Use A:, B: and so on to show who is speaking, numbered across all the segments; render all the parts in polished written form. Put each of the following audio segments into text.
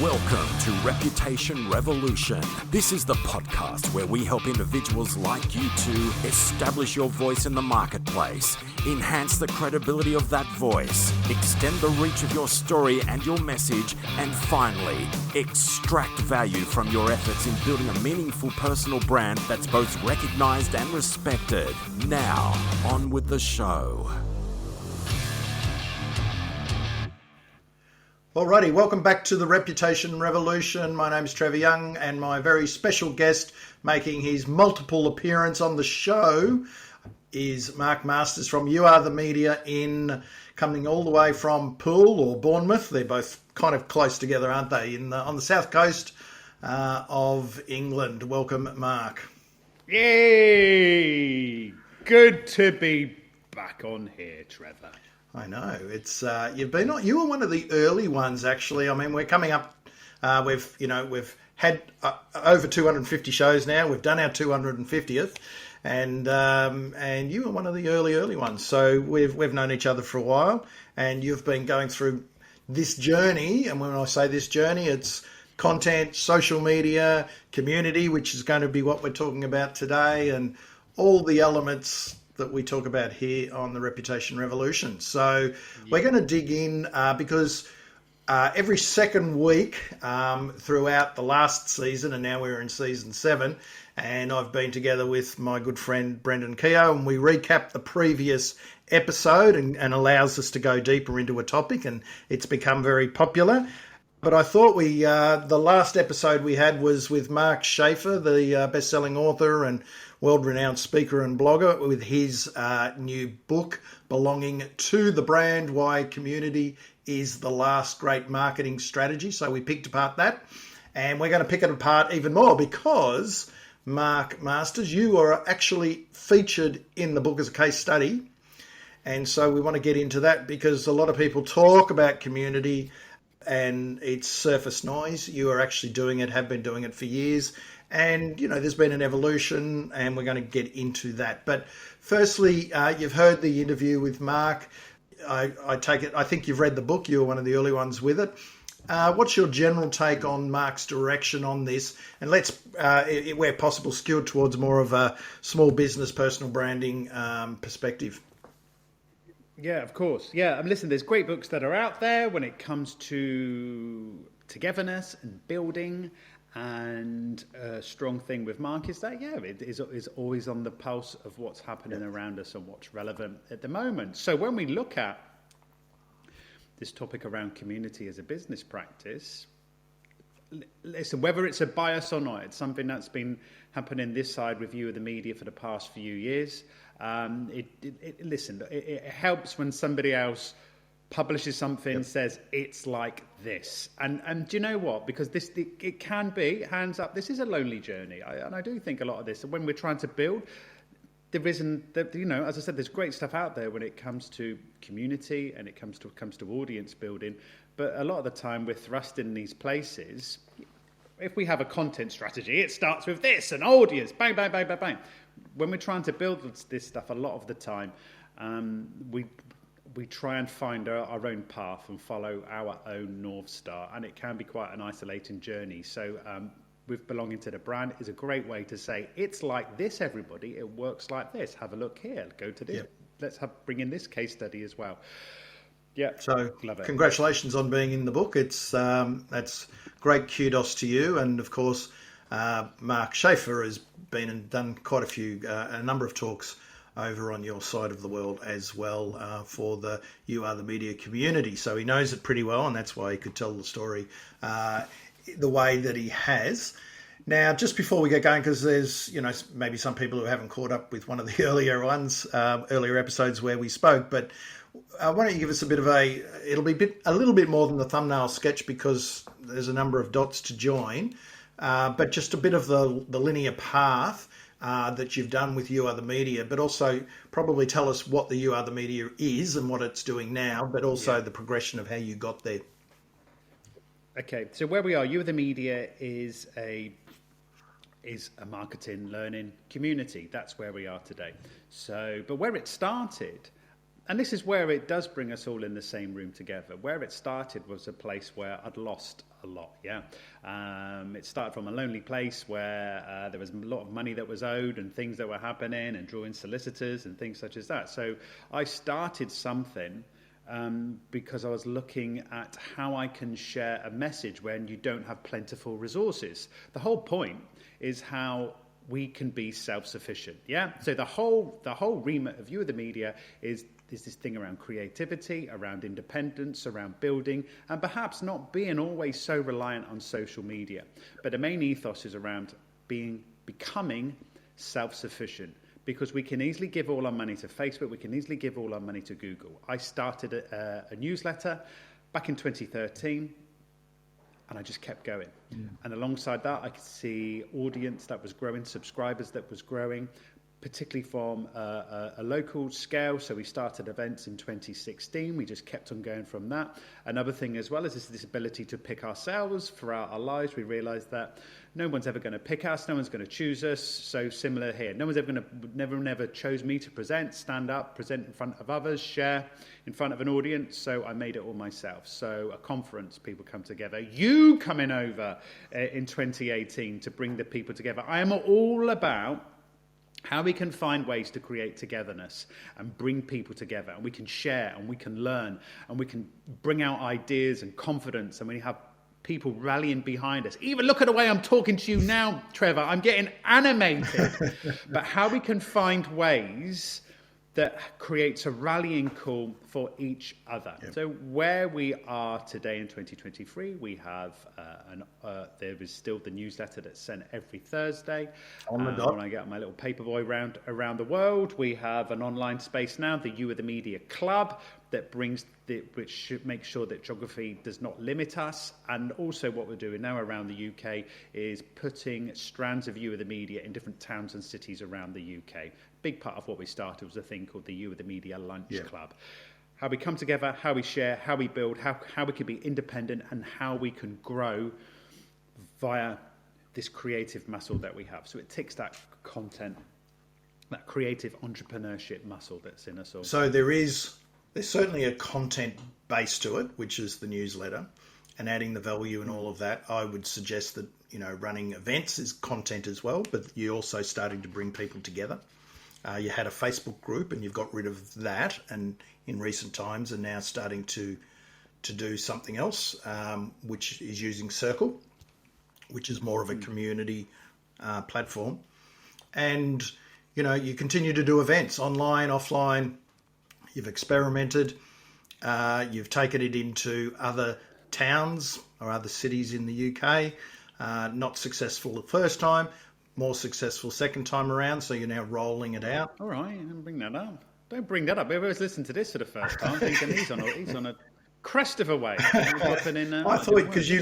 A: Welcome to Reputation Revolution. This is the podcast where we help individuals like you to establish your voice in the marketplace, enhance the credibility of that voice, extend the reach of your story and your message, and finally, extract value from your efforts in building a meaningful personal brand that's both recognized and respected. Now, on with the show.
B: Alrighty, welcome back to the Reputation Revolution. My name's Trevor Young, and my very special guest making his multiple appearance on the show is Mark Masters from You Are the Media, coming all the way from Poole or Bournemouth. They're both kind of close together, aren't they? On the south coast of England. Welcome, Mark.
C: Yay! Good to be back on here, Trevor.
B: I know it's you were one of the early ones, actually. I mean, we're coming up. We've had over 250 shows now. We've done our 250th, and you were one of the early ones. So we've known each other for a while, and you've been going through this journey. And when I say this journey, it's content, social media, community, which is going to be what we're talking about today, and all the elements that we talk about here on the Reputation Revolution. So we're going to dig in because every second week throughout the last season, and now we're in season 7, and I've been together with my good friend Brendan Keogh, and we recap the previous episode and allows us to go deeper into a topic, and it's become very popular. But I thought the last episode we had was with Mark Schaefer, the best-selling author and world-renowned speaker and blogger, with his new book belonging to the brand, Why Community is the Last Great Marketing Strategy. So we picked apart that, and we're going to pick it apart even more because, Mark Masters, you are actually featured in the book as a case study. And so we want to get into that because a lot of people talk about community and it's surface noise. You are actually doing it, have been doing it for years. And, there's been an evolution, and we're going to get into that. But firstly, you've heard the interview with Mark. I take it, I think you've read the book. You were one of the early ones with it. What's your general take on Mark's direction on this? And let's, where possible, skewed towards more of a small business, personal branding perspective.
C: Yeah, of course. Yeah, listen, there's great books that are out there when it comes to togetherness and building. And a strong thing with Mark is that, it is always on the pulse of what's happening around us and what's relevant at the moment. So when we look at this topic around community as a business practice, listen, whether it's a bias or not, it's something that's been happening this side with You Are the Media for the past few years. It helps when somebody else publishes something, says it's like this, and do you know what? Because it can be, hands up, this is a lonely journey, and I do think a lot of this. And when we're trying to build, there isn't, as I said, there's great stuff out there when it comes to community and it comes to audience building. But a lot of the time, we're thrust in these places. If we have a content strategy, it starts with this, an audience, bang, bang, bang, bang, bang. When we're trying to build this stuff, a lot of the time, we try and find our own path and follow our own North Star, and it can be quite an isolating journey. So with belonging to the brand is a great way to say, it's like this, everybody, it works like this. Have a look here, go to this. Yep. Let's bring in this case study as well. Yeah,
B: so
C: love it.
B: Congratulations on being in the book. It's that's great kudos to you, and of course Mark Schaefer has been and done quite a number of talks over on your side of the world as well for the You Are the Media community. So he knows it pretty well, and that's why he could tell the story the way that he has. Now, just before we get going, because there's, maybe some people who haven't caught up with one of the earlier episodes where we spoke, but why don't you give us it'll be a little bit more than the thumbnail sketch because there's a number of dots to join, but just a bit of the linear path that you've done with You Are the Media, but also probably tell us what the You Are the Media is and what it's doing now, but also the progression of how you got there.
C: Okay, so where we are, You Are the Media is a marketing learning community. That's where we are today. So, but where it started And this is where it does bring us all in the same room together. Where it started was a place where I'd lost a lot, It started from a lonely place where there was a lot of money that was owed and things that were happening and drawing solicitors and things such as that. So I started something because I was looking at how I can share a message when you don't have plentiful resources. The whole point is how we can be self-sufficient, So the whole remit of You Are the Media is this thing around creativity, around independence, around building, and perhaps not being always so reliant on social media. But the main ethos is around becoming self-sufficient, because we can easily give all our money to Facebook, we can easily give all our money to Google. I started a newsletter back in 2013, and I just kept going. And alongside that, I could see audience that was growing, subscribers that was growing, particularly from a local scale. So we started events in 2016. We just kept on going from that. Another thing as well is this ability to pick ourselves throughout our lives. We realized that no one's ever going to pick us. No one's going to choose us. So similar here. No one's ever going to never chose me to present, stand up, present in front of others, share in front of an audience. So I made it all myself. So a conference, people come together. You coming over in 2018 to bring the people together. I am all about how we can find ways to create togetherness and bring people together, and we can share and we can learn and we can bring out ideas and confidence, and we have people rallying behind us. Even look at the way I'm talking to you now, Trevor. I'm getting animated. But how we can find ways that creates a rallying call for each other. Yep. So where we are today in 2023, we have there is still the newsletter that's sent every Thursday. On the dot. When I get my little paperboy around the world, we have an online space now, the You Are the Media Club, that which should make sure that geography does not limit us. And also what we're doing now around the UK is putting strands of You Are the Media in different towns and cities around the UK. Big part of what we started was a thing called the You Are the Media Lunch Club. How we come together, how we share, how we build, how we can be independent, and how we can grow via this creative muscle that we have. So it ticks that content, that creative entrepreneurship muscle that's in us all.
B: So there's certainly a content base to it, which is the newsletter, and adding the value and all of that. I would suggest that, running events is content as well, but you're also starting to bring people together. You had a Facebook group and you've got rid of that, and in recent times are now starting to do something else, which is using Circle, which is more of a community platform. And, you continue to do events online, offline. You've experimented. You've taken it into other towns or other cities in the UK. Not successful the first time. More successful second time around, so you're now rolling it out.
C: All right, don't bring that up. Don't bring that up. Everyone's listening to this for the first time, thinking he's on a crest of a wave.
B: I thought because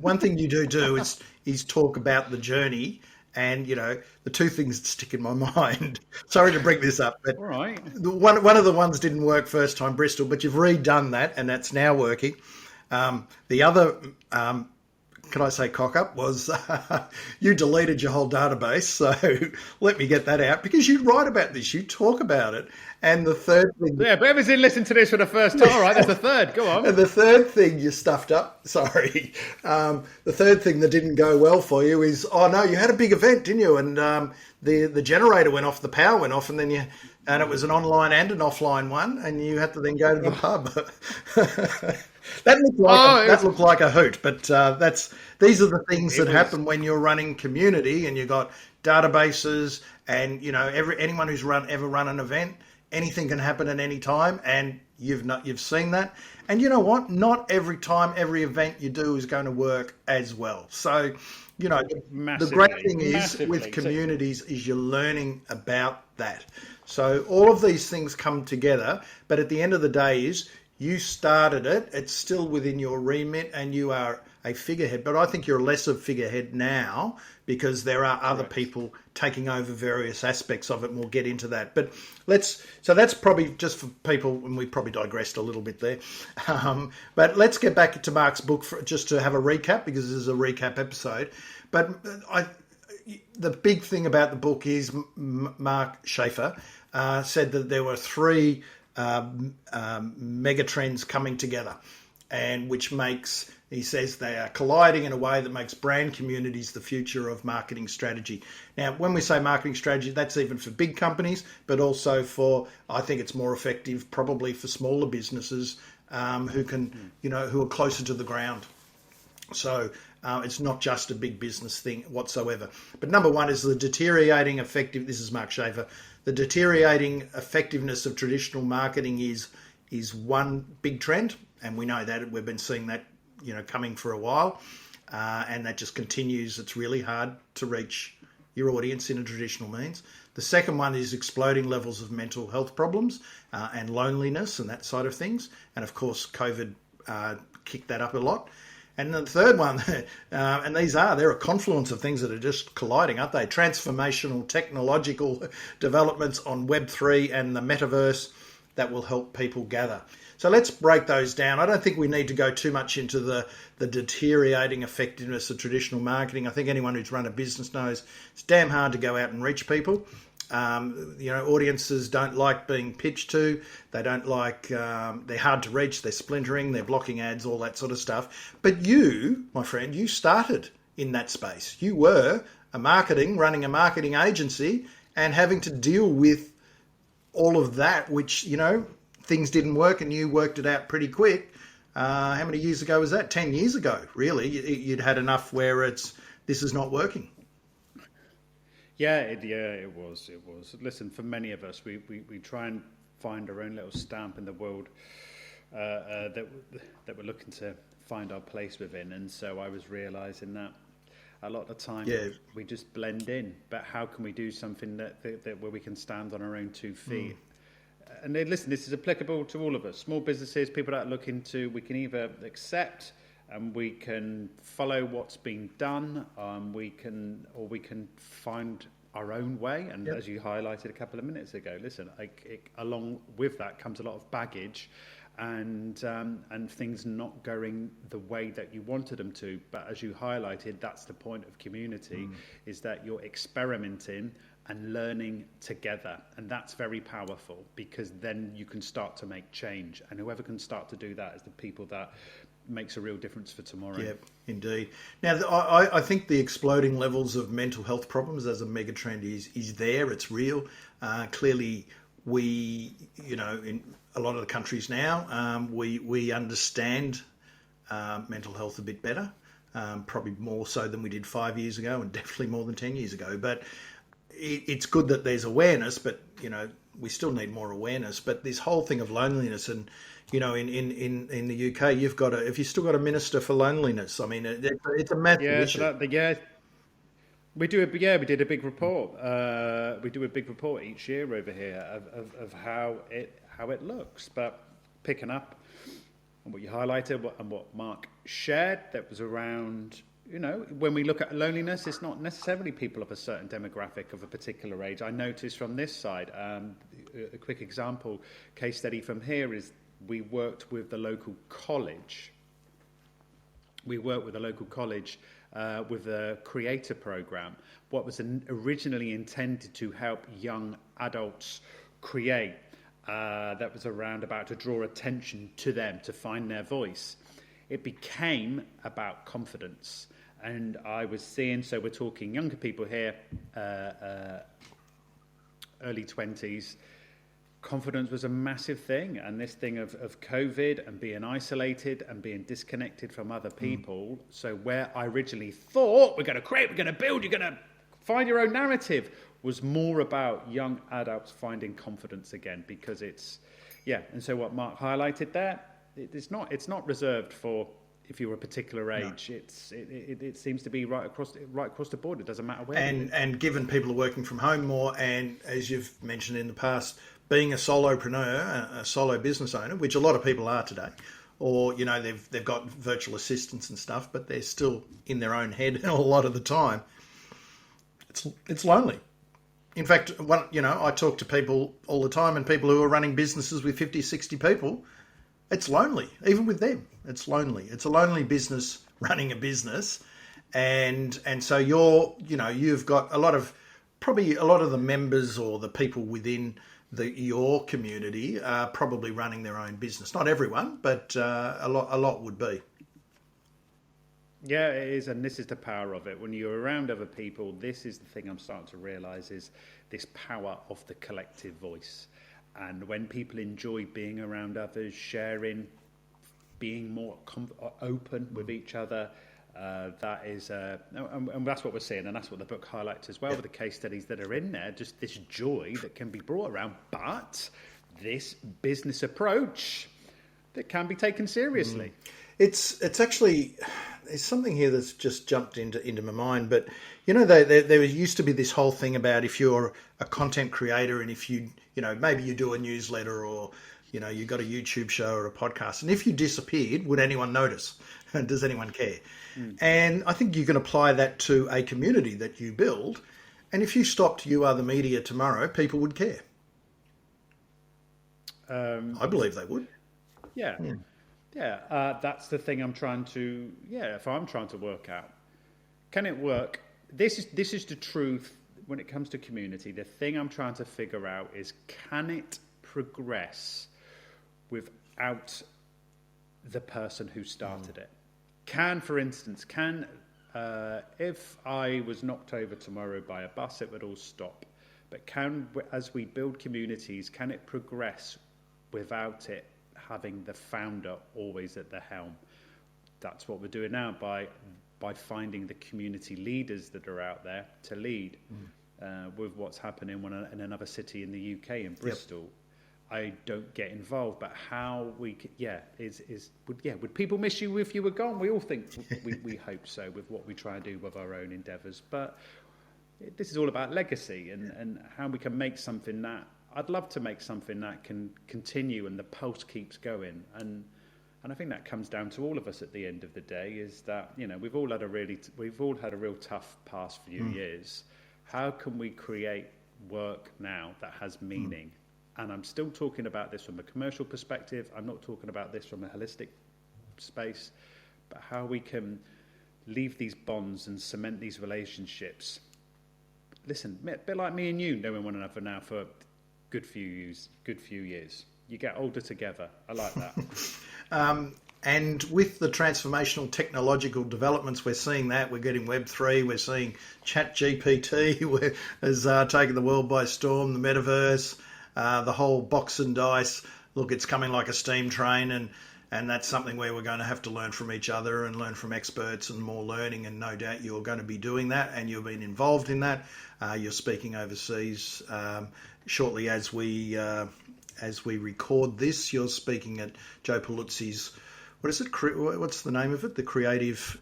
B: one thing you do is talk about the journey, and the two things that stick in my mind. Sorry to bring this up, but
C: all right.
B: One of the ones didn't work first time, Bristol, but you've redone that, and that's now working. The other. Can I say cock up was you deleted your whole database. So let me get that out, because you write about this, you talk about it. And the third thing.
C: Yeah, but whoever's in listening to this for the first time. All right, that's the third. Go on.
B: And the third thing you stuffed up. Sorry. The third thing that didn't go well for you is, you had a big event, didn't you? And the generator went off, the power went off, and then it was an online and an offline one, and you had to then go to the pub. That looked like a hoot, but these are the things that happen when you're running community and you've got databases, and anyone who's ever run an event, anything can happen at any time, and you've seen that. And you know what? Not every time, every event you do is going to work as well. So, the great thing is with communities is you're learning about that. So all of these things come together, but at the end of the day is, you started it, it's still within your remit, and you are a figurehead. But I think you're less of a figurehead now because there are other people taking over various aspects of it, and we'll get into that. But so that's probably just for people, and we probably digressed a little bit there. But let's get back to Mark's book just to have a recap, because this is a recap episode. But the big thing about the book is Mark Schaefer said that there were three mega trends coming together, and which makes, he says, they are colliding in a way that makes brand communities the future of marketing strategy. Now, when we say marketing strategy, that's even for big companies, but also for, I think it's more effective probably for smaller businesses who can, who are closer to the ground. So it's not just a big business thing whatsoever. But number one is the deteriorating this is Mark Schaefer, the deteriorating effectiveness of traditional marketing is one big trend. And we know that we've been seeing that, coming for a while. And that just continues. It's really hard to reach your audience in a traditional means. The second one is exploding levels of mental health problems and loneliness and that side of things. And of course, COVID kicked that up a lot. And the third one, and they're a confluence of things that are just colliding, aren't they? Transformational technological developments on Web3 and the metaverse that will help people gather. So let's break those down. I don't think we need to go too much into the deteriorating effectiveness of traditional marketing. I think anyone who's run a business knows it's damn hard to go out and reach people. Audiences don't like being pitched to. They don't like, they're hard to reach, they're splintering, they're blocking ads, all that sort of stuff. But you, my friend, you started in that space. You were running a marketing agency and having to deal with all of that, which, things didn't work and you worked it out pretty quick. How many years ago was that? 10 years ago, really. You'd had enough where this is not working.
C: Yeah, it was. Listen, for many of us, we try and find our own little stamp in the world that we're looking to find our place within. And so I was realising that a lot of the time we just blend in. But how can we do something that where we can stand on our own 2 feet? And then, listen, this is applicable to all of us, small businesses, people that are looking to. We can either accept and we can follow what's being done. We can find our own way. And as you highlighted a couple of minutes ago, listen, along with that comes a lot of baggage, and things not going the way that you wanted them to. But as you highlighted, that's the point of community, is that you're experimenting and learning together. And that's very powerful, because then you can start to make change. And whoever can start to do that is the people that makes a real difference for tomorrow. Yeah,
B: indeed. Now, I think the exploding levels of mental health problems as a mega trend is there. It's real. Clearly, we, in a lot of the countries now, we understand mental health a bit better, probably more so than we did 5 years ago, and definitely more than 10 years ago. But it's good that there's awareness, but, we still need more awareness. But this whole thing of loneliness, and in the UK, if you still got a minister for loneliness, I mean, it's a massive issue.
C: We did a big report. We do a big report each year over here of how it looks. But picking up on what you highlighted and what Mark shared, that was around, when we look at loneliness, it's not necessarily people of a certain demographic of a particular age. I noticed from this side, a quick example, case study from here is we worked with the local college. With a creator program, what was originally intended to help young adults create, that was around about to draw attention to them, to find their voice. It became about confidence. And I was seeing, so we're talking younger people here, early 20s, confidence was a massive thing. And this thing of COVID and being isolated and being disconnected from other people. So where I originally thought we're going to create, we're going to build, you're going to find your own narrative, was more about young adults finding confidence again, because and so what Mark highlighted there, it's not reserved for if you're a particular age. No. It seems to be right across the board. It doesn't matter where.
B: And given people are working from home more, and as you've mentioned in the past, being a solopreneur, a solo business owner, which a lot of people are today, or they've got virtual assistants and stuff, but they're still in their own head a lot of the time. It's lonely. In fact, I talk to people all the time, and people who are running businesses with 50, 60 people. It's lonely, even with them. It's lonely. It's a lonely business running a business, and so you've got a lot of the members or the people within your community are probably running their own business. Not everyone, but a lot would be.
C: Yeah, it is, and this is the power of it. When you're around other people, this is the thing I'm starting to realise is this power of the collective voice. And when people enjoy being around others, sharing, being more open with each other, that is, and that's what we're seeing, and that's what the book highlights as well, with the case studies that are in there, just this joy that can be brought around, but this business approach that can be taken seriously.
B: It's actually, there's something here that's just jumped into my mind, but you know, there used to be this whole thing about if you're a content creator and if you maybe you do a newsletter or you got a YouTube show or a podcast, and if you disappeared, would anyone notice? Does anyone care? And I think you can apply that to a community that you build, and if you stopped You Are the Media tomorrow, people would care. I believe they would.
C: Yeah. That's the thing I'm trying to, if I'm trying to work out. Can it work? This is the truth when it comes to community. The thing I'm trying to figure out is, can it progress without the person who started it? For instance, if I was knocked over tomorrow by a bus, it would all stop. But as we build communities, can it progress without it having the founder always at the helm? That's what we're doing now by finding the community leaders that are out there to lead with what's happening in another city in the UK, in Bristol. I don't get involved, but how we could, would people miss you if you were gone? We all think we hope so with what we try and do with our own endeavours, but this is all about legacy and how we can make something that I'd love to make something that can continue and the pulse keeps going. And I think that comes down to all of us at the end of the day, is that, we've all had a real tough past few years. How can we create work now that has meaning? And I'm still talking about this from a commercial perspective. I'm not talking about this from a holistic space, but how we can leave these bonds and cement these relationships. Listen, a bit like me and you knowing one another now for good few years. You get older together. I like that.
B: And with the transformational technological developments, we're seeing that. We're getting Web3. We're seeing ChatGPT has taken the world by storm. The metaverse, the whole box and dice. Look, it's coming like a steam train, and that's something where we're going to have to learn from each other and learn from experts and more learning. And no doubt you're going to be doing that, and you've been involved in that. You're speaking overseas shortly as we record this. You're speaking at Joe Paluzzi's. What is it? What's the name of it? Creator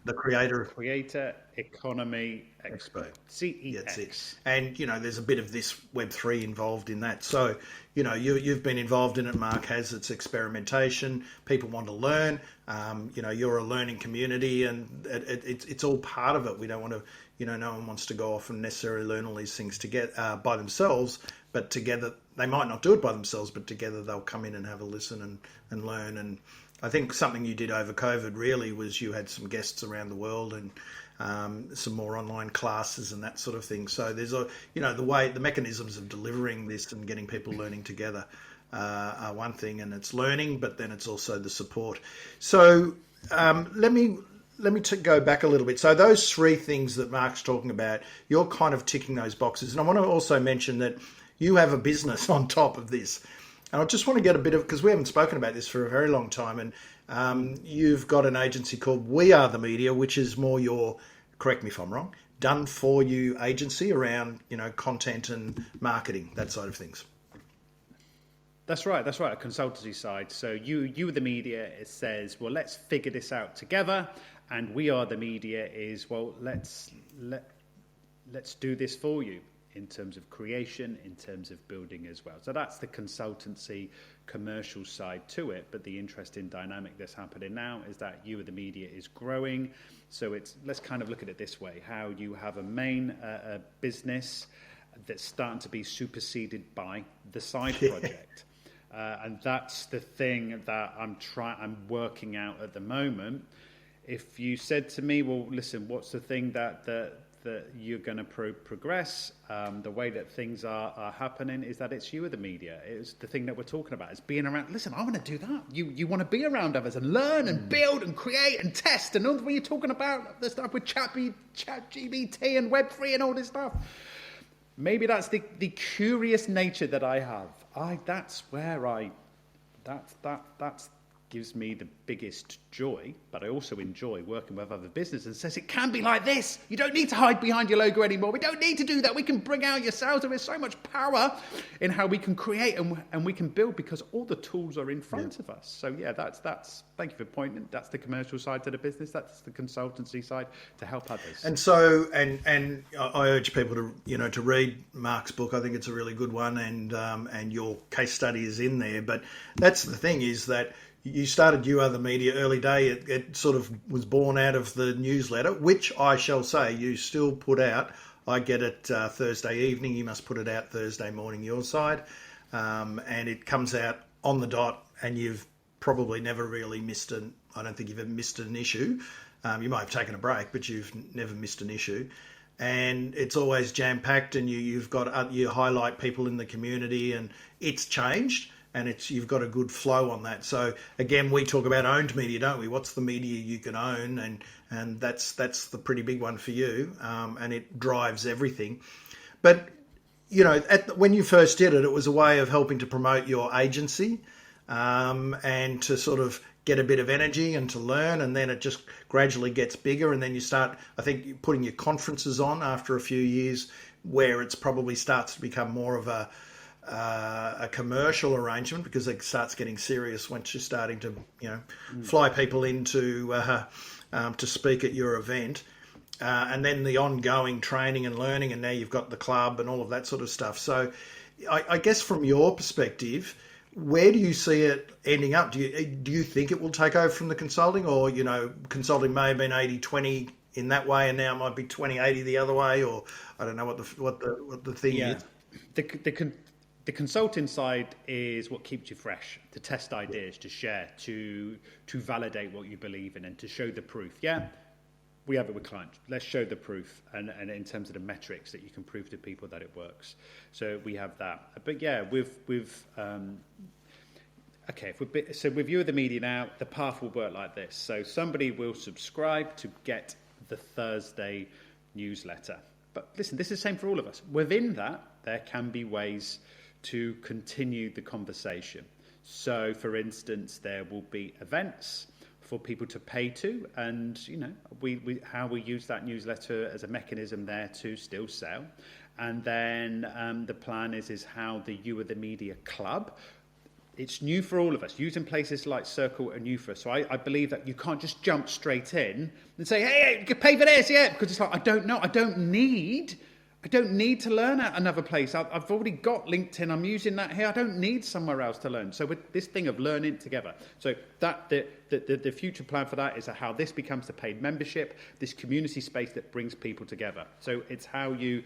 C: Economy Expo. CEX.
B: Yeah, that's it. And there's a bit of this Web3 involved in that. So you've been involved in it. Mark has. It's experimentation. People want to learn. You're a learning community, and it's all part of it. We don't want to. No one wants to go off and necessarily learn all these things by themselves. But together, they might not do it by themselves, but together they'll come in and have a listen and learn. And I think something you did over COVID really was you had some guests around the world and some more online classes and that sort of thing. So there's the mechanisms of delivering this and getting people learning together are one thing, and it's learning, but then it's also the support. So let me go back a little bit. So those three things that Mark's talking about, you're kind of ticking those boxes. And I want to also mention that you have a business on top of this. And I just want to get a bit of, because we haven't spoken about this for a very long time, and you've got an agency called We Are the Media, which is more your, correct me if I'm wrong, done for you agency around, content and marketing, that side of things.
C: That's right, a consultancy side. So you the media, it says, well, let's figure this out together, and We Are the Media is, well, let's do this for you. In terms of creation, in terms of building as well. So that's the consultancy commercial side to it. But the interesting dynamic that's happening now is that You Are the Media is growing. So let's kind of look at it this way, how you have a main business that's starting to be superseded by the side project. And that's the thing that I'm working out at the moment. If you said to me, well, listen, what's the thing that that you're going to progress, the way that things are happening is that it's you or the media. It's the thing that we're talking about. It's being around. Listen, I want to do that. You want to be around others and learn and build and create and test and all when you're talking about the stuff with ChatGPT and Web3 and all this stuff. Maybe that's the curious nature that I have. That's gives me the biggest joy, but I also enjoy working with other businesses and says it can be like this. You don't need to hide behind your logo anymore. We don't need to do that. We can bring out yourselves. There is so much power in how we can create and we can build because all the tools are in front of us. So yeah, that's thank you for pointing. That's the commercial side to the business. That's the consultancy side to help others.
B: And so, and I urge people to read Mark's book. I think it's a really good one, and your case study is in there. But that's the thing is that you started You Are the Media early day. It sort of was born out of the newsletter, which I shall say you still put out. I get it Thursday evening. You must put it out Thursday morning your side. And it comes out on the dot, and you've probably never really missed I don't think you've ever missed an issue. You might have taken a break, but you've never missed an issue. And it's always jam-packed, and you highlight people in the community, and it's changed. And you've got a good flow on that. So again, we talk about owned media, don't we? What's the media you can own? And that's the pretty big one for you. And it drives everything. But when you first did it, it was a way of helping to promote your agency and to sort of get a bit of energy and to learn. And then it just gradually gets bigger. And then you start, I think, putting your conferences on after a few years, where it's probably starts to become more of a commercial arrangement, because it starts getting serious once you're starting to fly people into to speak at your event, and then the ongoing training and learning, and now you've got the club and all of that sort of stuff. So I guess from your perspective, where do you see it ending up? Do you think it will take over from the consulting, or consulting may have been 80-20 in that way and now it might be 20-80 the other way, or I don't know what the thing is.
C: The consulting side is what keeps you fresh, to test ideas, to share, to validate what you believe in, and to show the proof. Yeah, we have it with clients. Let's show the proof, and in terms of the metrics that you can prove to people that it works. So we have that. But yeah, with You Are the Media now, the path will work like this. So somebody will subscribe to get the Thursday newsletter. But listen, this is the same for all of us. Within that, there can be ways to continue the conversation. So, for instance, there will be events for people to pay to, and how we use that newsletter as a mechanism there to still sell. And then the plan is how the You Are the Media Club. It's new for all of us. Using places like Circle are new for us. So I believe that you can't just jump straight in and say, hey, you can pay for this, yeah, because it's like, I don't know, I don't need to learn at another place. I've already got LinkedIn. I'm using that here. I don't need somewhere else to learn. So with this thing of learning together. So that the future plan for that is how this becomes the paid membership, this community space that brings people together. So it's how you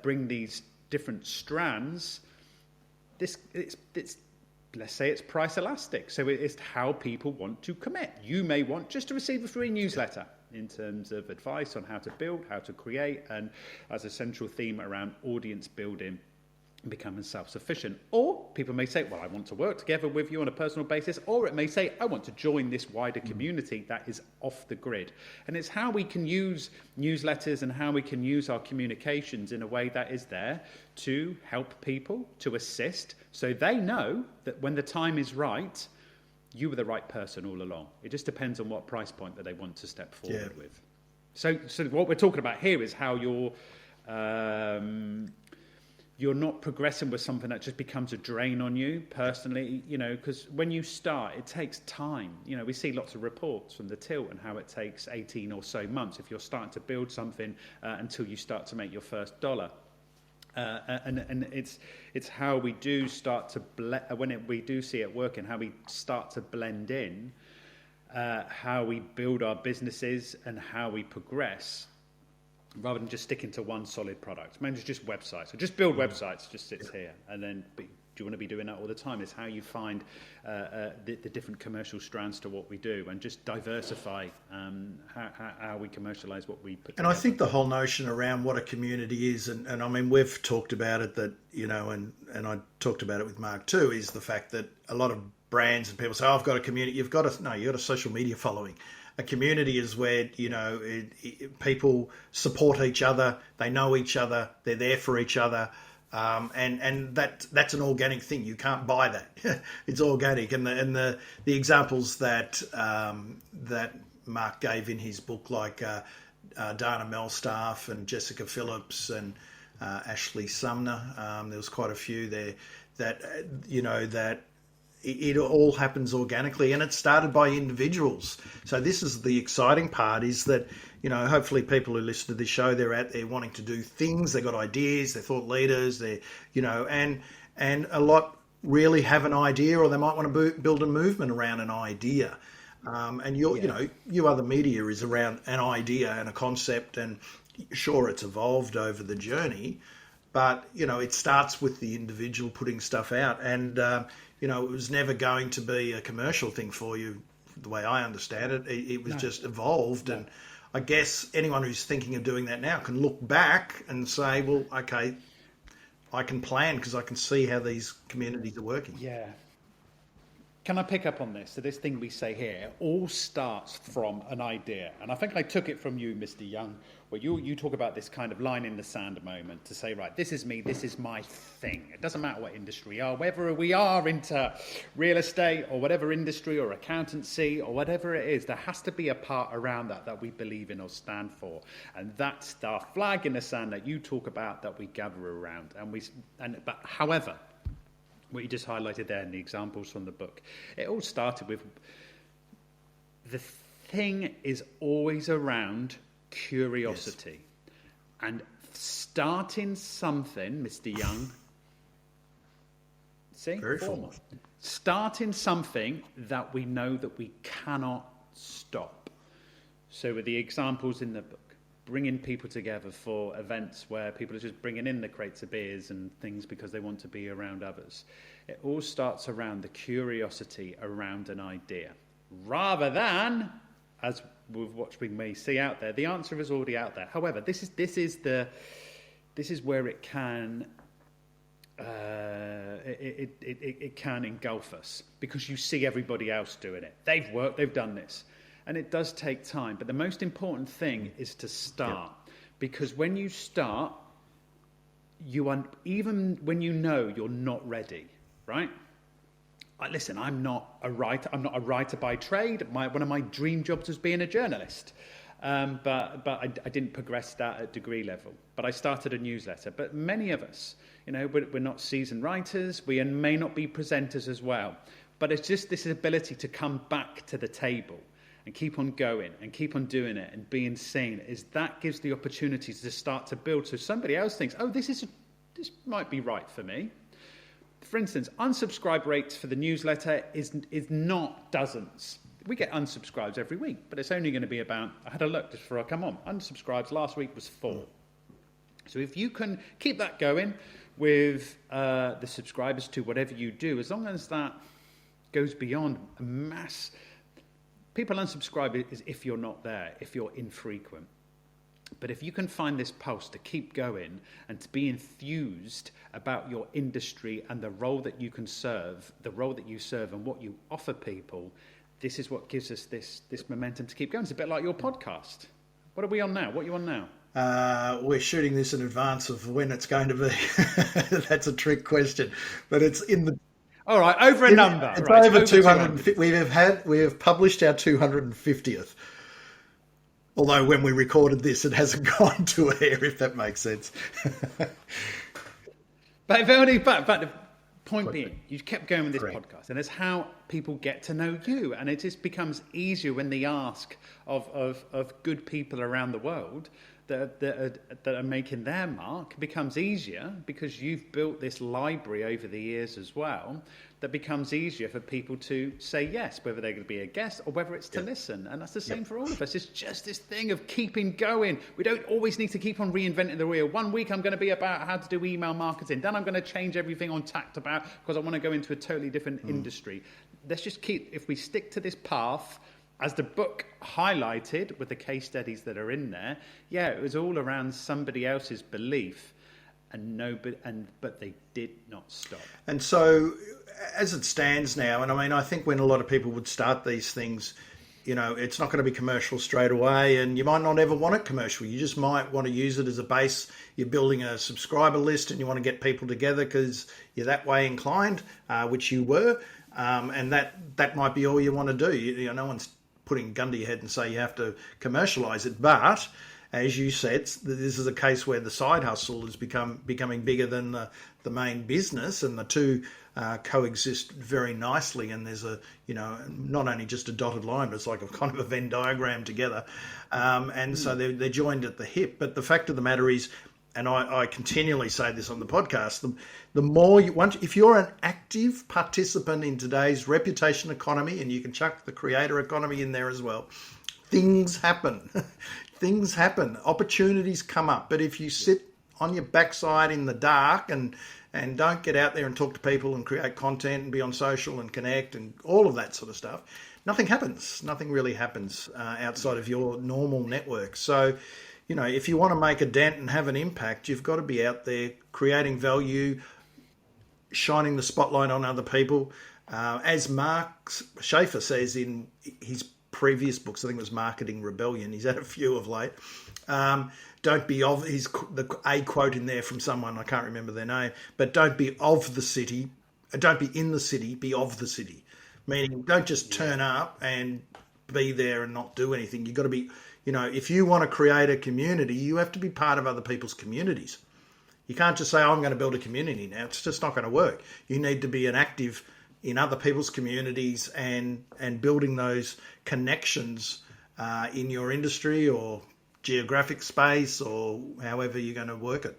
C: bring these different strands. Let's say it's price elastic. So it's how people want to commit. You may want just to receive a free newsletter in terms of advice on how to build, how to create, and as a central theme around audience building and becoming self-sufficient. Or people may say, well, I want to work together with you on a personal basis. Or it may say, I want to join this wider community that is off the grid. And it's how we can use newsletters and how we can use our communications in a way that is there to help people, to assist, so they know that when the time is right, you were the right person all along. It just depends on what price point that they want to step forward with. So what we're talking about here is how you're not progressing with something that just becomes a drain on you personally, because when you start, it takes time. We see lots of reports from the tilt and how it takes 18 or so months if you're starting to build something until you start to make your first dollar. And it's how we do start to we do see it working, how we start to blend in, how we build our businesses and how we progress, rather than just sticking to one solid product. Maybe it's just websites. So just build websites, just sits here, and then you want to be doing that all the time? It's how you find the different commercial strands to what we do, and just diversify how we commercialise what we put together.
B: And I think the whole notion around what a community is, and I mean, we've talked about it, that, and I talked about it with Mark too, is the fact that a lot of brands and people say, oh, I've got a community. You've got a social media following. A community is where, people support each other, they know each other, they're there for each other, and that's an organic thing. You can't buy that. It's organic, and the examples that Mark gave in his book, like Dana Melstaff and Jessica Phillips and Ashley Sumner, there was quite a few there that it all happens organically, and it started by individuals. So this is the exciting part, is that, hopefully people who listen to this show, they're out there wanting to do things, they've got ideas, they're thought leaders, and a lot really have an idea, or they might want to build a movement around an idea. And you other media is around an idea and a concept, and sure, it's evolved over the journey, but, it starts with the individual putting stuff out, and, it was never going to be a commercial thing for you, the way I understand it. It was just evolved. And I guess anyone who's thinking of doing that now can look back and say, well, okay, I can plan because I can see how these communities are working.
C: Yeah. Can I pick up on this? So this thing we say here all starts from an idea. And I think I took it from you, Mr. Young, where you talk about this kind of line in the sand moment to say, right, this is me, this is my thing. It doesn't matter what industry we are, whether we are into real estate or whatever industry or accountancy or whatever it is, there has to be a part around that we believe in or stand for. And that's the flag in the sand that you talk about, that we gather around. But however, what you just highlighted there in the examples from the book, it all started with, the thing is always around curiosity. Yes. And starting something, Mr. Young,
B: very formal.
C: Starting something that we know that we cannot stop. So with the examples in the book, bringing people together for events where people are just bringing in the crates of beers and things because they want to be around others. It all starts around the curiosity around an idea, rather than, as with what we may see out there, the answer is already out there. However, this is where it can it can engulf us, because you see everybody else doing it. They've done this. And it does take time, but the most important thing is to start. Yep. Because when you start, even when you know you're not ready, right? Listen, I'm not a writer. I'm not a writer by trade. One of my dream jobs was being a journalist, but I didn't progress that at degree level. But I started a newsletter. But many of us, we're not seasoned writers. We may not be presenters as well. But it's just this ability to come back to the table and keep on going and keep on doing it and being seen, is that gives the opportunity to start to build. So somebody else thinks, oh, this might be right for me. For instance, unsubscribe rates for the newsletter is not dozens. We get unsubscribes every week, but it's only going to be about, I had a look just before I come on, unsubscribes last week was 4. So if you can keep that going with the subscribers to whatever you do, as long as that goes beyond a mass. People unsubscribe is if you're not there, if you're infrequent. But if you can find this pulse to keep going and to be enthused about your industry and the role that you can serve, the role that you serve and what you offer people, this is what gives us this momentum to keep going. It's a bit like your podcast. What are we on now? What are you on now?
B: We're shooting this in advance of when it's going to be. That's a trick question, but it's in the.
C: All right, over a number.
B: It's
C: right,
B: over 250. We have published our 250th. Although when we recorded this, it hasn't gone to air, if that makes sense. But
C: the point being, you kept going with this podcast, and it's how people get to know you, and it just becomes easier when they ask of good people around the world that are making their mark becomes easier because you've built this library over the years as well that becomes easier for people to say yes, whether they're going to be a guest or whether it's to listen. And that's the same for all of us. It's just this thing of keeping going. We don't always need to keep on reinventing the wheel. One week I'm going to be about how to do email marketing. Then I'm going to change everything on Tact about because I want to go into a totally different industry. Let's just if we stick to this path, as the book highlighted with the case studies that are in there, it was all around somebody else's belief, but they did not stop.
B: And so, as it stands now, and I mean, I think when a lot of people would start these things, it's not going to be commercial straight away, and you might not ever want it commercial. You just might want to use it as a base. You're building a subscriber list, and you want to get people together because you're that way inclined, which you were, and that might be all you want to do. No one's putting a gun to your head and say you have to commercialize it, but as you said, this is a case where the side hustle is becoming bigger than the main business, and the two coexist very nicely. And there's not only just a dotted line, but it's like a kind of a Venn diagram together. So they're joined at the hip. But the fact of the matter is, and I continually say this on the podcast, the more you want, if you're an active participant in today's reputation economy, and you can chuck the creator economy in there as well, things happen. Things happen. Opportunities come up. But if you sit on your backside in the dark and don't get out there and talk to people and create content and be on social and connect and all of that sort of stuff, nothing happens. Nothing really happens outside of your normal network. So, if you want to make a dent and have an impact, you've got to be out there creating value, shining the spotlight on other people. As Mark Schaefer says in his previous books, I think it was Marketing Rebellion, he's had a few of late. Don't be of, a quote in there from someone, I can't remember their name, but don't be of the city, don't be in the city, be of the city. Meaning don't just turn up and be there and not do anything. You've got to be, if you want to create a community, you have to be part of other people's communities. You can't just say, I'm going to build a community now. It's just not going to work. You need to be an active in other people's communities and building those connections in your industry or geographic space or however you're going to work it.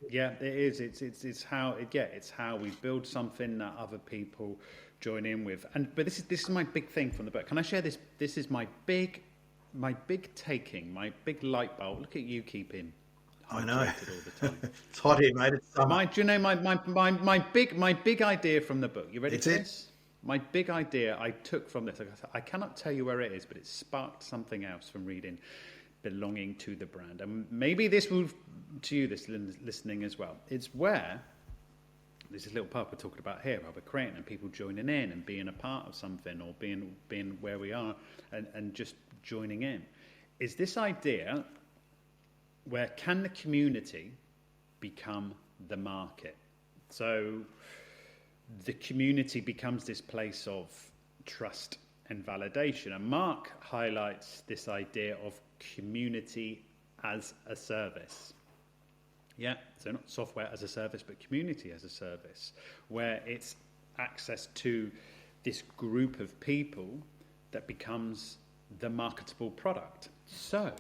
C: Yeah, it is. It's how we build something that other people join in with. But this is my big thing from the book. Can I share this? This is my big taking, my big light bulb. Look at you keeping.
B: I know.
C: All the time.
B: It's hot here, mate. It's summer.
C: Do you know my big idea from the book? You ready for this? My big idea I took from this. I cannot tell you where it is, but it sparked something else from reading Belonging to the Brand. And maybe this will to you, this listening as well. It's where there's this little part we're talking about here, where we're creating and people joining in and being a part of something or being where we are and just joining in. Is this idea where can the community become the market? So the community becomes this place of trust and validation. And Mark highlights this idea of community as a service. Yeah, so not software as a service, but community as a service, where it's access to this group of people that becomes the marketable product. So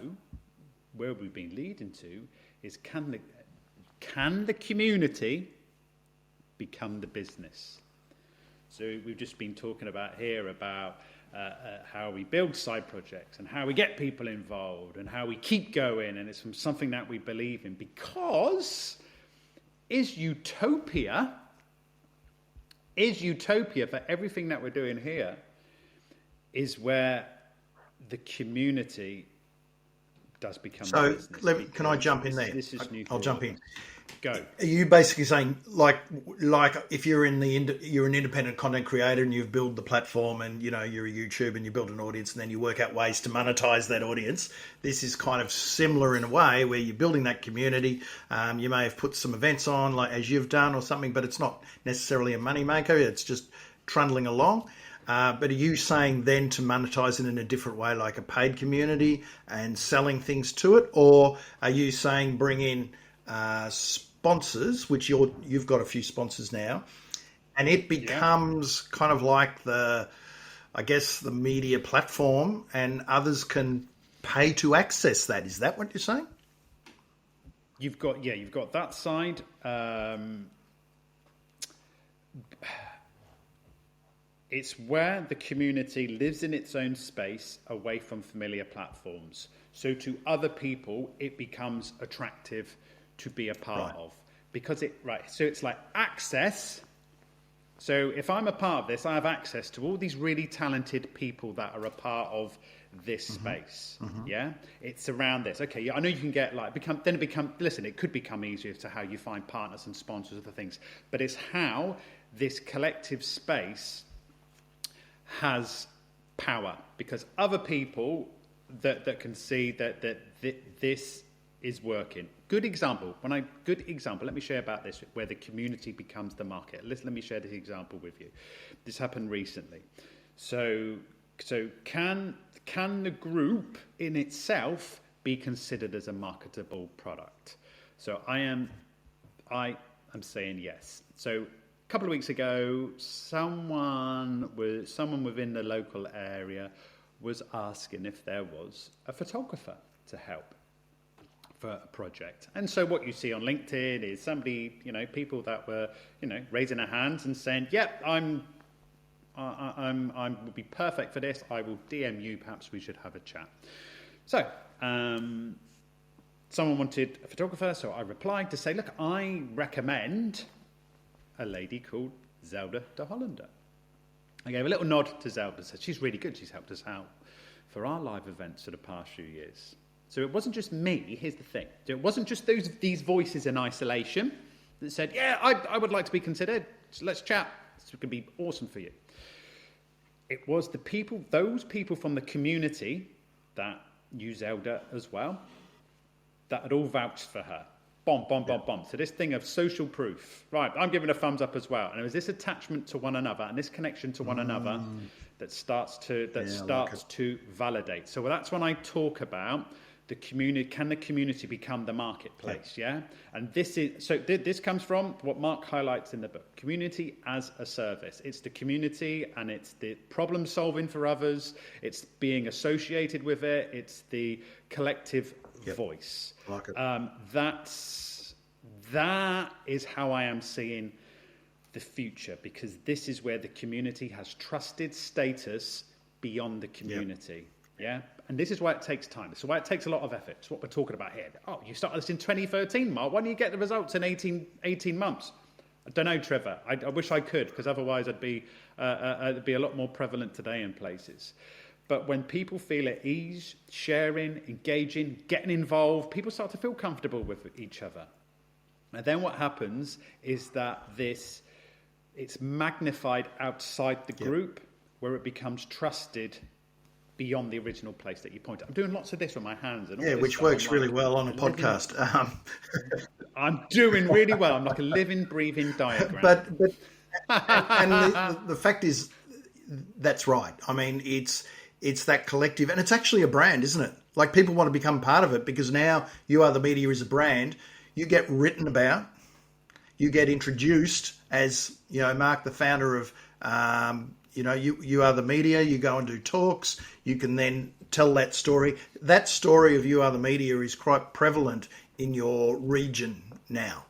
C: where we've been leading to is can the community become the business? So we've just been talking about here about how we build side projects and how we get people involved and how we keep going, and it's from something that we believe in, because is utopia for everything that we're doing here is where the community does become
B: so
C: business.
B: Can I jump in there? I'll jump in.
C: Go.
B: Are you basically saying like if you're you're an independent content creator and you've built the platform and you're a YouTuber and you build an audience and then you work out ways to monetize that audience? This is kind of similar in a way where you're building that community. You may have put some events on like as you've done or something, but it's not necessarily a moneymaker. It's just trundling along. But are you saying then to monetize it in a different way, like a paid community and selling things to it? Or are you saying bring in sponsors, which you've got a few sponsors now, and it becomes kind of like the media platform, and others can pay to access that. Is that what you're saying?
C: You've got that side. It's where the community lives in its own space away from familiar platforms. So to other people, it becomes attractive to be a part of. Because so it's like access. So if I'm a part of this, I have access to all these really talented people that are a part of this space. Yeah, it's around this. Okay, I know you can get listen, it could become easier to how you find partners and sponsors of the things, but it's how this collective space has power, because other people that can see that this is working. Good example. Let me share about this, where the community becomes the market. Let me share this example with you. This happened recently. So can the group in itself be considered as a marketable product? So I am saying yes. So a couple of weeks ago, someone within the local area was asking if there was a photographer to help for a project. And so what you see on LinkedIn is somebody, people that were, raising their hands and saying, yep, I would be perfect for this. I will DM you. Perhaps we should have a chat. So someone wanted a photographer. So I replied to say, look, I recommend a lady called Zelda de Hollander. I gave a little nod to Zelda. Said, she's really good. She's helped us out for our live events for the past few years. So it wasn't just me. Here's the thing. It wasn't just these voices in isolation that said, yeah, I would like to be considered. So let's chat. This could be awesome for you. It was those people from the community that knew Zelda as well, that had all vouched for her. Bomb. So this thing of social proof. Right, I'm giving a thumbs up as well. And it was this attachment to one another and this connection to one another that starts to validate. So that's when I talk about the community. Can the community become the marketplace? Yeah. And this comes from what Mark highlights in the book: community as a service. It's the community, and it's the problem solving for others. It's being associated with it. It's the collective voice.
B: Like it.
C: That is how I am seeing the future, because this is where the community has trusted status beyond the community. Yeah. And this is why it takes time. This is why it takes a lot of effort. It's what we're talking about here. Oh, you started this in 2013, Mark. Why don't you get the results in 18 months? I don't know, Trevor. I wish I could, because otherwise it'd be a lot more prevalent today in places. But when people feel at ease, sharing, engaging, getting involved, people start to feel comfortable with each other. And then what happens is that it's magnified outside the group, where it becomes trusted beyond the original place that you point at. I'm doing lots of this with my hands. And all
B: which
C: stuff.
B: works really well on a podcast.
C: I'm doing really well. I'm like a living, breathing diagram.
B: But the fact is, that's right. I mean, it's that collective, and it's actually a brand, isn't it? Like, people want to become part of it, because now You Are the Media is a brand. You get written about, you get introduced as, Mark, the founder of, You Are the Media. You go and do talks. You can then tell that story. That story of You Are the Media is quite prevalent in your region now.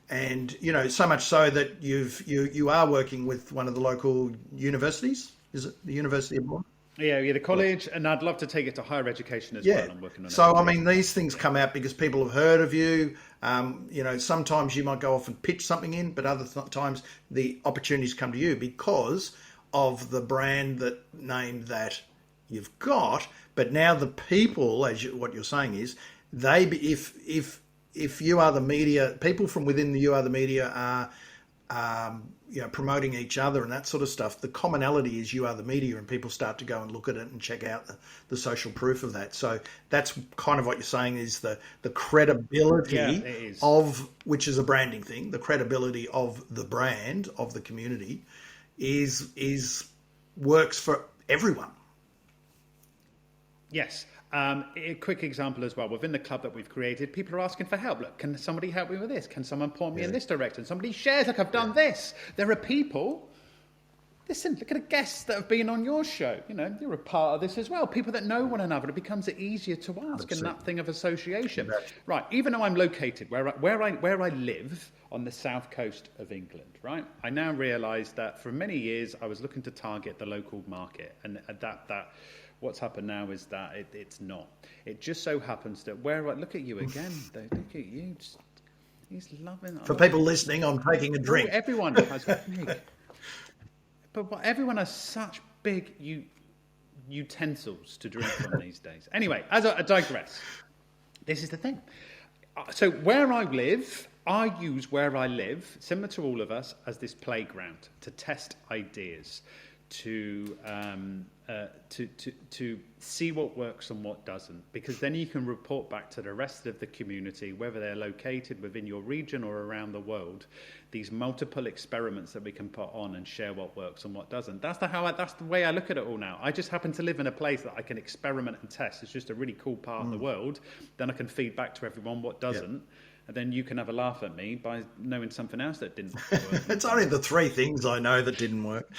B: And, so much so that you are working with one of the local universities. Is it the University of Bournemouth?
C: Yeah, the college, and I'd love to take it to higher education as well. I'm working on it.
B: So, I mean, these things come out because people have heard of you. Sometimes you might go off and pitch something in, but other times the opportunities come to you because of the brand name that you've got. But now the people, what you're saying is, if You Are the Media, people from within the You Are the Media are promoting each other and that sort of stuff, the commonality is You Are the Media, and people start to go and look at it and check out the social proof of that. So that's kind of what you're saying is the credibility of, which is a branding thing, the credibility of the brand, of the community, is works for everyone.
C: Yes. A quick example as well. Within the club that we've created, people are asking for help. Look, can somebody help me with this? Can someone point me in this direction? Somebody shares, look, I've done this. There are people Listen, look at the guests that have been on your show. You know, you're a part of this as well. People that know one another, it becomes easier to ask, and that thing of association. Right, even though I'm located where I live on the south coast of England, right? I now realise that for many years I was looking to target the local market, and that what's happened now is that it's not. It just so happens that look at you again, though. Look at you. He's loving it.
B: For people listening, I'm taking a drink.
C: Everyone has big. But everyone has such big utensils to drink from these days. Anyway, as I digress, this is the thing. So where I live, I use where I live, similar to all of us, as this playground to test ideas, to see what works and what doesn't, because then you can report back to the rest of the community, whether they're located within your region or around the world, these multiple experiments that we can put on and share what works and what doesn't. That's the way I look at it all now. I just happen to live in a place that I can experiment and test. It's just a really cool part of the world. Then I can feed back to everyone what doesn't. And then you can have a laugh at me by knowing something else that didn't work.
B: It's only the 3 things I know that didn't work.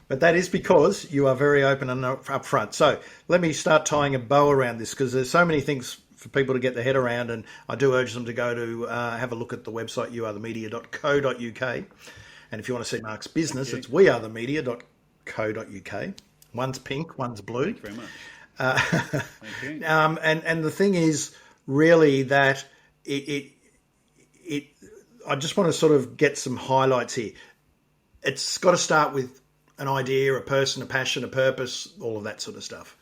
B: But that is because you are very open and upfront. So let me start tying a bow around this, because there's so many things for people to get their head around. And I do urge them to go to have a look at the website, youarethemedia.co.uk. And if you want to see Mark's business, it's wearethemedia.co.uk. One's pink, one's blue.
C: Thank you very much.
B: Thank you. And the thing is really that I just want to sort of get some highlights here. It's got to start with an idea, a person, a passion, a purpose, all of that sort of stuff.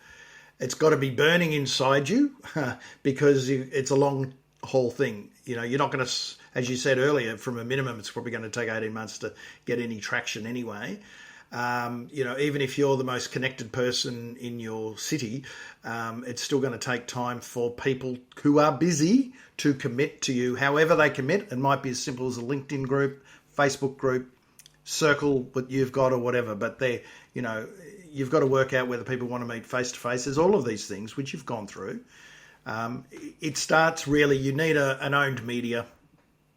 B: It's got to be burning inside you because it's a long haul thing. You know, you're not going to, as you said earlier, from a minimum, it's probably going to take 18 months to get any traction anyway. You know, even if you're the most connected person in your city, it's still going to take time for people who are busy to commit to you. However they commit, it might be as simple as a LinkedIn group, Facebook group, circle that you've got or whatever. But you know, you've got to work out whether people want to meet face to face. There's all of these things which you've gone through. It starts really, you need an owned media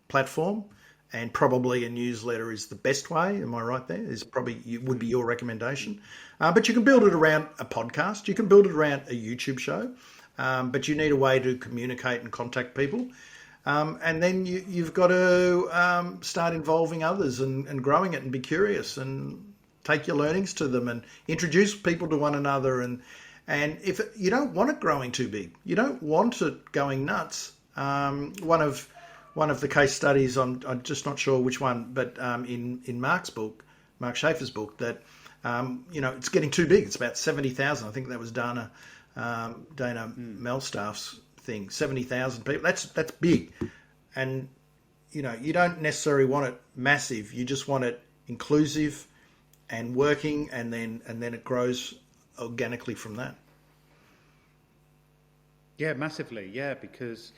B: platform. And probably a newsletter is the best way. Am I right there? Would be your recommendation. But you can build it around a podcast. You can build it around a YouTube show. But you need a way to communicate and contact people. And then you've got to start involving others and growing it and be curious and take your learnings to them and introduce people to one another. And if you don't want it growing too big, you don't want it going nuts. One of the case studies, I'm just not sure which one, but in Mark's book, Mark Schaefer's book, that you know, it's getting too big. It's about 70,000. I think that was Dana Melstaff's thing. 70,000 people. That's big, and you know, you don't necessarily want it massive. You just want it inclusive and working, and then it grows organically from that.
C: Yeah, massively. Yeah, because.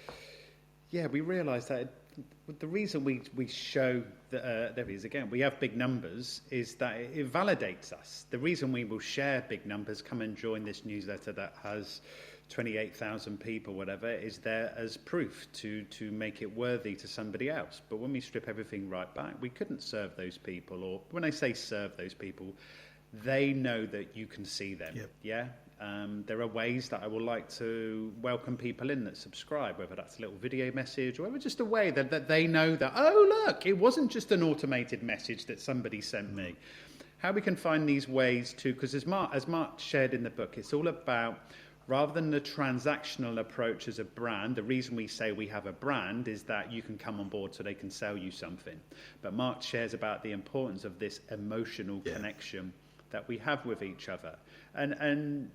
C: Yeah, we realise that the reason we show that, there it is again, we have big numbers, is that it validates us. The reason we will share big numbers, come and join this newsletter that has 28,000 people, whatever, is there as proof to make it worthy to somebody else. But when we strip everything right back, we couldn't serve those people, or when I say serve those people, they know that you can see them. Yep. Yeah. There are ways that I would like to welcome people in that subscribe, whether that's a little video message or whether just a way that they know that, oh, look, it wasn't just an automated message that somebody sent me. How we can find these ways to, because as Mark shared in the book, it's all about, rather than the transactional approach as a brand, the reason we say we have a brand is that you can come on board so they can sell you something. But Mark shares about the importance of this emotional connection that we have with each other. And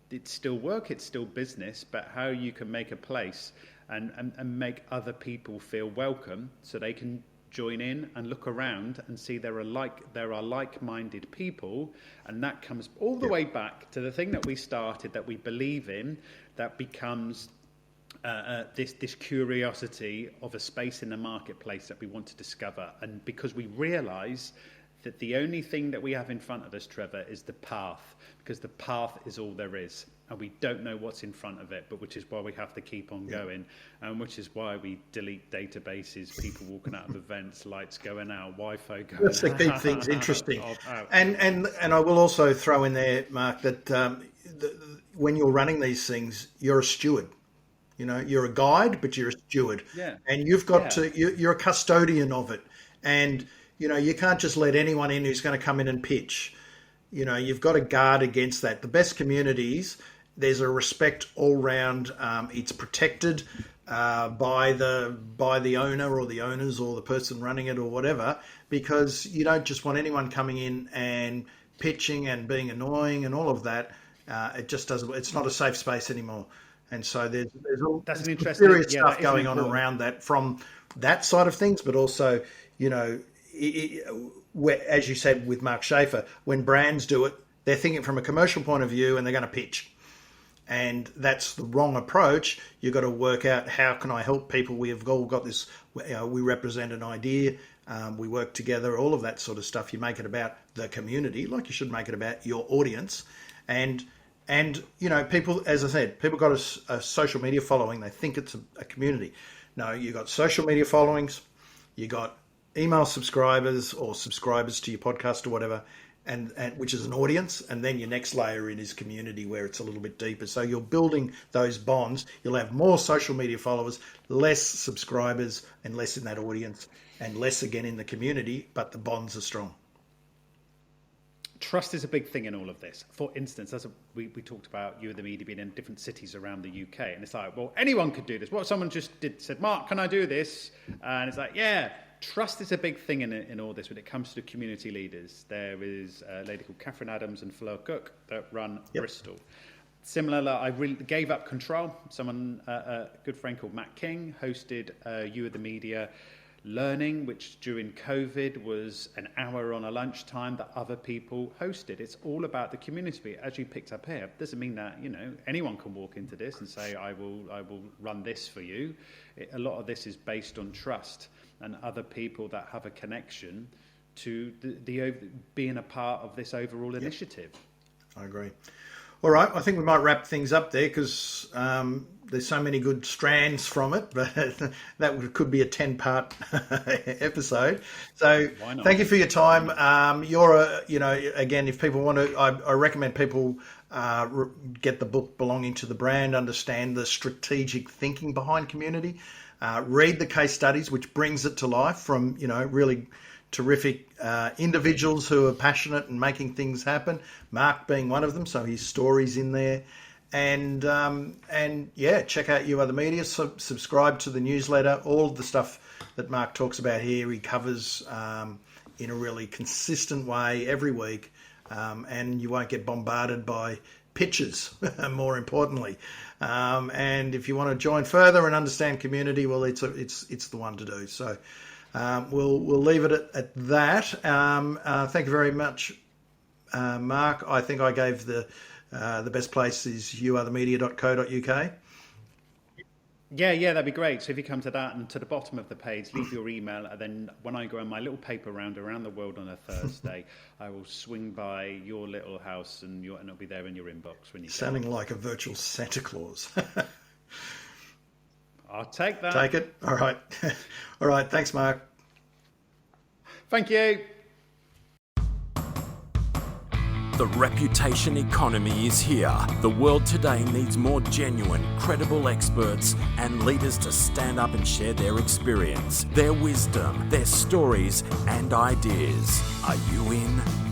C: it's still work, it's still business, but how you can make a place and make other people feel welcome so they can join in and look around and see there are like-minded people, and that comes all the way back to the thing that we started, that we believe in, that becomes this curiosity of a space in the marketplace that we want to discover. And because we realise that the only thing that we have in front of us, Trevor, is the path, because the path is all there is. And we don't know what's in front of it, but which is why we have to keep on going, and which is why we delete databases, people walking out of events, lights going out, Wi-Fi going out.
B: That's to keep things interesting. And I will also throw in there, Mark, that when you're running these things, you're a steward. You know, you're a guide, but you're a steward.
C: Yeah.
B: And you've got to, you're a custodian of it. And, you know, you can't just let anyone in who's going to come in and pitch. You know, you've got to guard against that. The best communities, there's a respect all round. It's protected by the owner or the owners or the person running it or whatever, because you don't just want anyone coming in and pitching and being annoying and all of that. It just doesn't. It's not a safe space anymore. And so there's
C: an interesting
B: serious stuff going on around that from that side of things, but also, you know, where, as you said with Mark Schaefer, when brands do it, they're thinking from a commercial point of view and they're going to pitch. And that's the wrong approach. You've got to work out, how can I help people? We have all got this, we represent an idea, we work together, all of that sort of stuff. You make it about the community, like you should make it about your audience. And you know, people, as I said, people got a social media following. They think it's a community. No, you got social media followings, you got email subscribers or subscribers to your podcast or whatever, and which is an audience, and then your next layer in is community, where it's a little bit deeper. So you're building those bonds. You'll have more social media followers, less subscribers, and less in that audience, and less again in the community, but the bonds are strong.
C: Trust is a big thing in all of this. For instance, as we talked about you and the media being in different cities around the UK, and it's like, well, anyone could do this. What if someone just said, Mark, can I do this? And it's like, yeah. Trust is a big thing in all this when it comes to community leaders. There is a lady called Catherine Adams and Fleur Cook that run Bristol. Similar, I really gave up control. Someone, a good friend called Matt King, hosted You Are the Media Learning, which during COVID was an hour on a lunchtime that other people hosted. It's all about the community. As you picked up here, it doesn't mean that, you know, anyone can walk into this and say, I will run this for you. A lot of this is based on trust and other people that have a connection to the being a part of this overall initiative.
B: I agree. All right, I think we might wrap things up there, because there's so many good strands from it, but that could be a 10-part episode. So thank you for your time. Again, if people want to, I recommend people get the book Belonging to the Brand, understand the strategic thinking behind community. Read the case studies, which brings it to life from, you know, really terrific individuals who are passionate and making things happen. Mark being one of them, so his story's in there. And check out You Are the Media. Subscribe to the newsletter. All of the stuff that Mark talks about here, he covers in a really consistent way every week, and you won't get bombarded by pitches, more importantly. And if you want to join further and understand community, well, it's the one to do. So we'll leave it at that. Thank you very much, Mark. I think I gave the best place is youarethemedia.co.uk.
C: Yeah, that'd be great. So if you come to that and to the bottom of the page, leave your email, and then when I go on my little paper round around the world on a Thursday, I will swing by your little house and it'll be there in your inbox when you
B: sounding like a virtual Santa Claus.
C: I'll take that.
B: Take it. All right. All right. Thanks, Mark.
C: Thank you.
A: The reputation economy is here. The world today needs more genuine, credible experts and leaders to stand up and share their experience, their wisdom, their stories and ideas. Are you in?